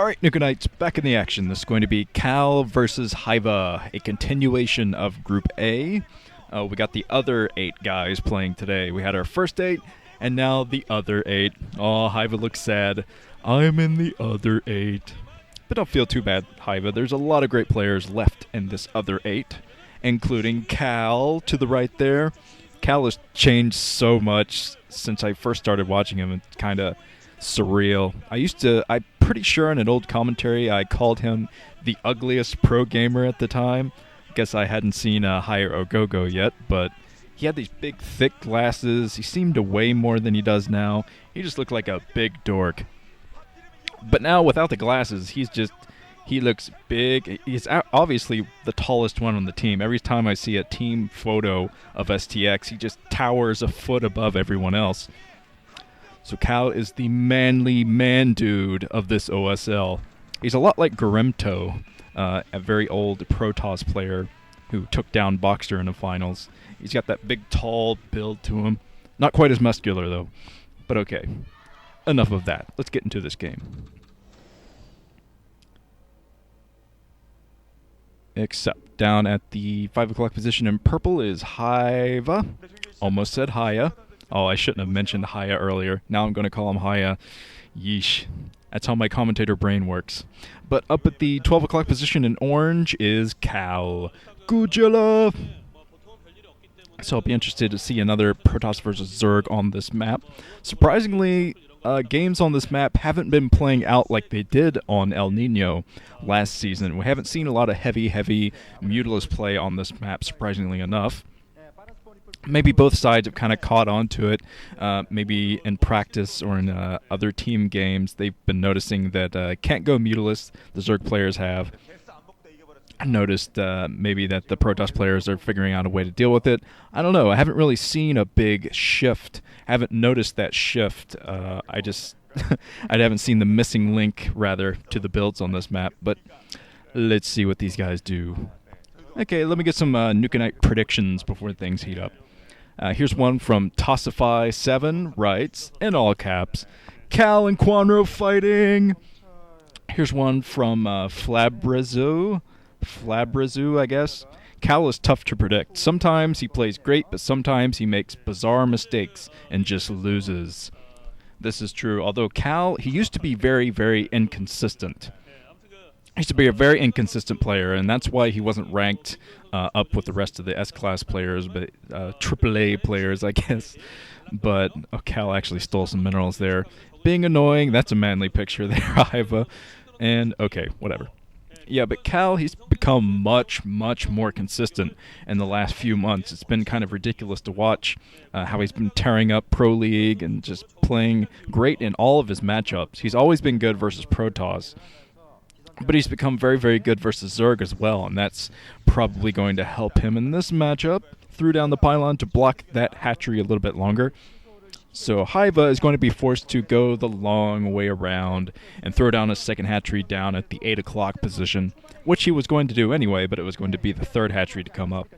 Alright, Nukenites, back in the action. This is going to be Cal versus Hyvaa, a continuation of Group A. We got the other 8 guys playing today. We had our first 8, and now the other 8. Oh, Hyvaa looks sad. I'm in the other 8. But don't feel too bad, Hyvaa. There's a lot of great players left in this other 8, including Cal to the right there. Cal has changed so much since I first started watching him. It's kind of surreal. I'm pretty sure in an old commentary I called him the ugliest pro gamer at the time. Guess I hadn't seen Higher Ogogo yet, but he had these big thick glasses. He seemed to weigh more than he does now. He just looked like a big dork. But now without the glasses, he looks big. He's obviously the tallest one on the team. Every time I see a team photo of STX, he just towers a foot above everyone else. So Cal is the manly man dude of this OSL. He's a lot like Garimto, a very old Protoss player who took down Boxer in the finals. He's got that big, tall build to him. Not quite as muscular, though. But okay, enough of that. Let's get into this game. Except down at the 5 o'clock position in purple is Hyvaa. Almost said Haya. Oh, I shouldn't have mentioned Haya earlier. Now I'm going to call him Haya. Yeesh. That's how my commentator brain works. But up at the 12 o'clock position in orange is Cal. Gujala. So I'll be interested to see another Protoss versus Zerg on this map. Surprisingly, games on this map haven't been playing out like they did on El Nino last season. We haven't seen a lot of heavy Mutilus play on this map, surprisingly enough. Maybe both sides have kind of caught on to it. Maybe in practice or in other team games, they've been noticing that can't go Mutilus, the Zerg players have. I noticed maybe that the Protoss players are figuring out a way to deal with it. I don't know. I haven't really seen a big shift. I haven't noticed that shift. I haven't seen the missing link, rather, to the builds on this map. But let's see what these guys do. Okay, let me get some Nukenite predictions before things heat up. Here's one from Tossify7, writes, in all caps, Cal and Quanro fighting. Here's one from Flabrezu, I guess. Cal is tough to predict. Sometimes he plays great, but sometimes he makes bizarre mistakes and just loses. This is true, although Cal, he used to be very, very inconsistent. He used to be a very inconsistent player, and that's why he wasn't ranked up with the rest of the S-class players, but AAA players, I guess. But Cal actually stole some minerals there. Being annoying, that's a manly picture there, Hyvaa. And, okay, whatever. Yeah, but Cal, he's become much, much more consistent in the last few months. It's been kind of ridiculous to watch how he's been tearing up Pro League and just playing great in all of his matchups. He's always been good versus Protoss. But he's become very, very good versus Zerg as well, and that's probably going to help him in this matchup. Threw down the pylon to block that hatchery a little bit longer. So Hyvaa is going to be forced to go the long way around and throw down a second hatchery down at the 8 o'clock position, which he was going to do anyway, but it was going to be the third hatchery to come up.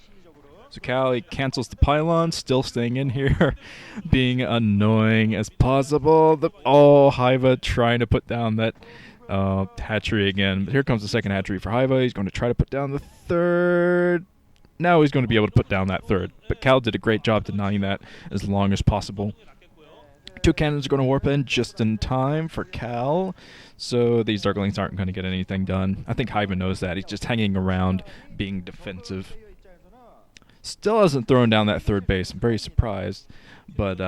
So Cal, he cancels the pylon, still staying in here, being annoying as possible. Hyvaa trying to put down that hatchery again. But here comes the second hatchery for Hyvaa. He's going to try to put down the third. Now he's going to be able to put down that third. But Cal did a great job denying that as long as possible. 2 cannons are going to warp in just in time for Cal. So these Zerglings aren't going to get anything done. I think Hyvaa knows that. He's just hanging around being defensive. Still hasn't thrown down that third base. I'm very surprised. But,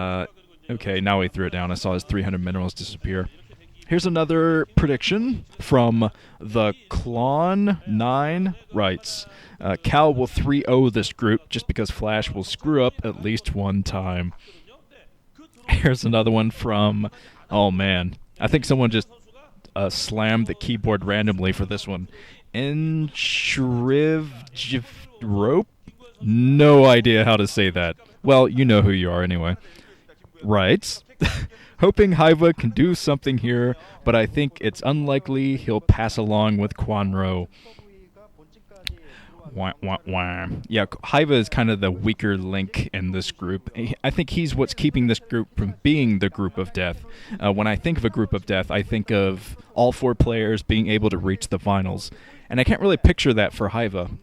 okay, now he threw it down. I saw his 300 minerals disappear. Here's another prediction from the Klon9, writes, Cal will 3-0 this group just because Flash will screw up at least one time. Here's another one from, oh man, I think someone just slammed the keyboard randomly for this one. Rope? No idea how to say that. Well, you know who you are anyway. Writes, hoping Hyvaa can do something here, but I think it's unlikely he'll pass along with Quanro. Wah, wah, wah. Yeah, Hyvaa is kind of the weaker link in this group. I think he's what's keeping this group from being the group of death. When I think of a group of death, I think of all 4 players being able to reach the finals. And I can't really picture that for Hyvaa.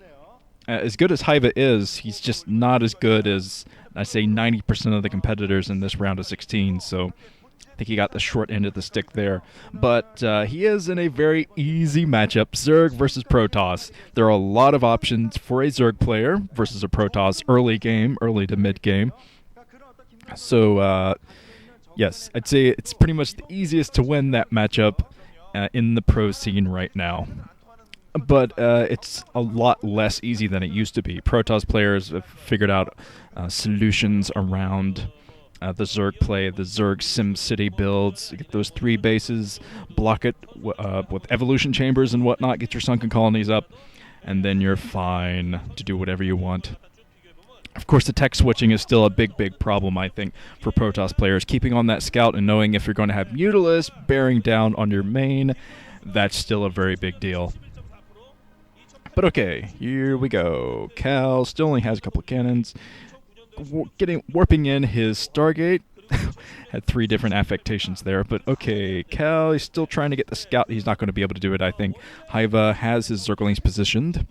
As good as Hyvaa is, he's just not as good as, I say, 90% of the competitors in this round of 16, so I think he got the short end of the stick there. But he is in a very easy matchup, Zerg versus Protoss. There are a lot of options for a Zerg player versus a Protoss early game, early to mid game. So, yes, I'd say it's pretty much the easiest to win that matchup in the pro scene right now. But it's a lot less easy than it used to be. Protoss players have figured out solutions around the Zerg play, the Zerg SimCity builds. Get those 3 bases, block it with evolution chambers and whatnot, get your sunken colonies up, and then you're fine to do whatever you want. Of course, the tech switching is still a big problem, I think, for Protoss players. Keeping on that scout and knowing if you're going to have Mutalisk bearing down on your main, that's still a very big deal. But okay, here we go. Cal still only has a couple of cannons. Warping in his Stargate. Had 3 different affectations there, but okay. Cal is still trying to get the scout. He's not going to be able to do it, I think. Hyvaa has his Zerglings positioned.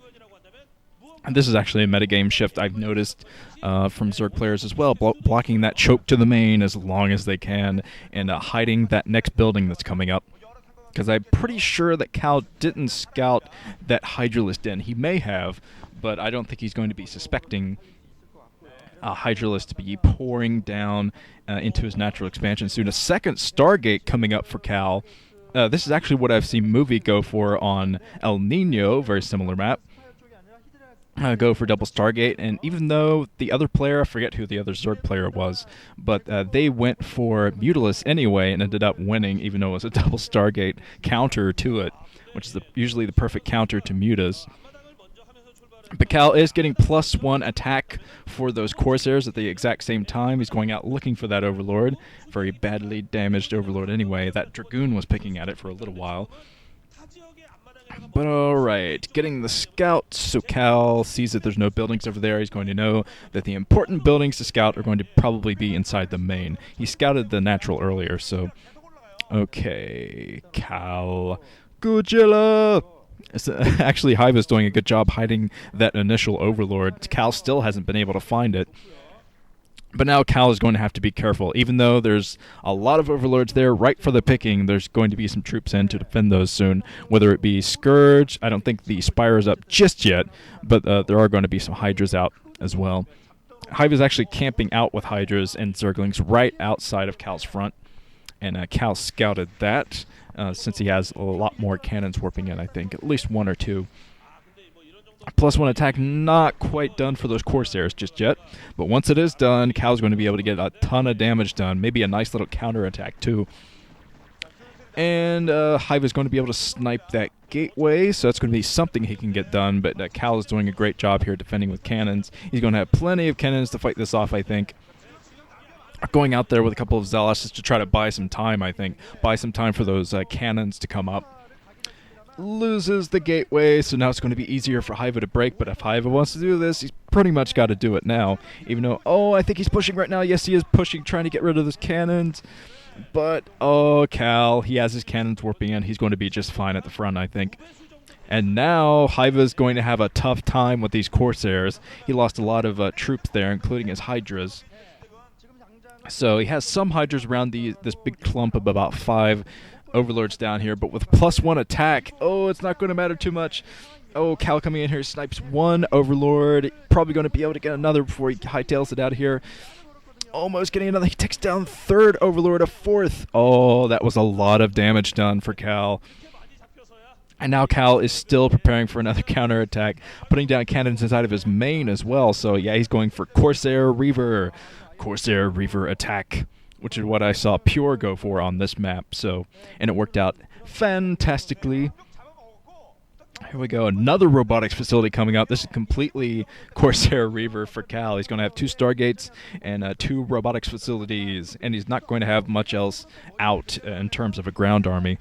And this is actually a metagame shift I've noticed from Zerg players as well, blocking that choke to the main as long as they can, and hiding that next building that's coming up. Because I'm pretty sure that Cal didn't scout that Hydralisk in. He may have, but I don't think he's going to be suspecting Hydralisk to be pouring down into his natural expansion soon. A second Stargate coming up for Cal. This is actually what I've seen Movie go for on El Nino, very similar map. Go for double Stargate, and even though the other player, I forget who the other Zerg player was, but they went for Mutalisk anyway and ended up winning, even though it was a double Stargate counter to it, which is usually the perfect counter to Mutas. But Cal is getting +1 attack for those Corsairs at the exact same time. He's going out looking for that Overlord, very badly damaged Overlord anyway. That Dragoon was picking at it for a little while. But alright, getting the scout, so Cal sees that there's no buildings over there. He's going to know that the important buildings to scout are going to probably be inside the main. He scouted the natural earlier, so... Okay, Cal... Godzilla! Actually, Hyvaa's doing a good job hiding that initial Overlord. Cal still hasn't been able to find it. But now Cal is going to have to be careful. Even though there's a lot of Overlords there right for the picking, there's going to be some troops in to defend those soon. Whether it be Scourge, I don't think the Spire is up just yet, but there are going to be some Hydras out as well. Hyvaa's actually camping out with Hydras and Zerglings right outside of Cal's front. And Cal scouted that, since he has a lot more cannons warping in, I think. At least 1 or 2. +1 attack not quite done for those Corsairs just yet. But once it is done, Cal's going to be able to get a ton of damage done. Maybe a nice little counterattack too. And Hyvaa's going to be able to snipe that gateway, so that's going to be something he can get done. But Cal is doing a great job here defending with cannons. He's going to have plenty of cannons to fight this off, I think. Going out there with a couple of Zealots just to try to buy some time, I think. Buy some time for those cannons to come up. Loses the gateway, so now it's going to be easier for Hyvaa to break, but if Hyvaa wants to do this, he's pretty much got to do it now. Even though, oh, I think he's pushing right now. Yes, he is pushing, trying to get rid of those cannons. But, oh, Cal, he has his cannons warping in. He's going to be just fine at the front, I think. And now Hyvaa's going to have a tough time with these Corsairs. He lost a lot of troops there, including his Hydras. So he has some Hydras around this big clump of about 5 Overlords down here, but with +1 attack, oh, it's not going to matter too much. Oh, Cal coming in here, snipes 1 Overlord, probably going to be able to get another before he hightails it out of here. Almost getting another, he takes down 3rd Overlord, a 4th. Oh, that was a lot of damage done for Cal. And now Cal is still preparing for another counterattack, putting down cannons inside of his main as well. So yeah, he's going for Corsair Reaver attack, which is what I saw Pure go for on this map. So, and it worked out fantastically. Here we go, another robotics facility coming up. This is completely Corsair Reaver for Cal. He's going to have 2 Stargates and 2 robotics facilities, and he's not going to have much else out in terms of a ground army.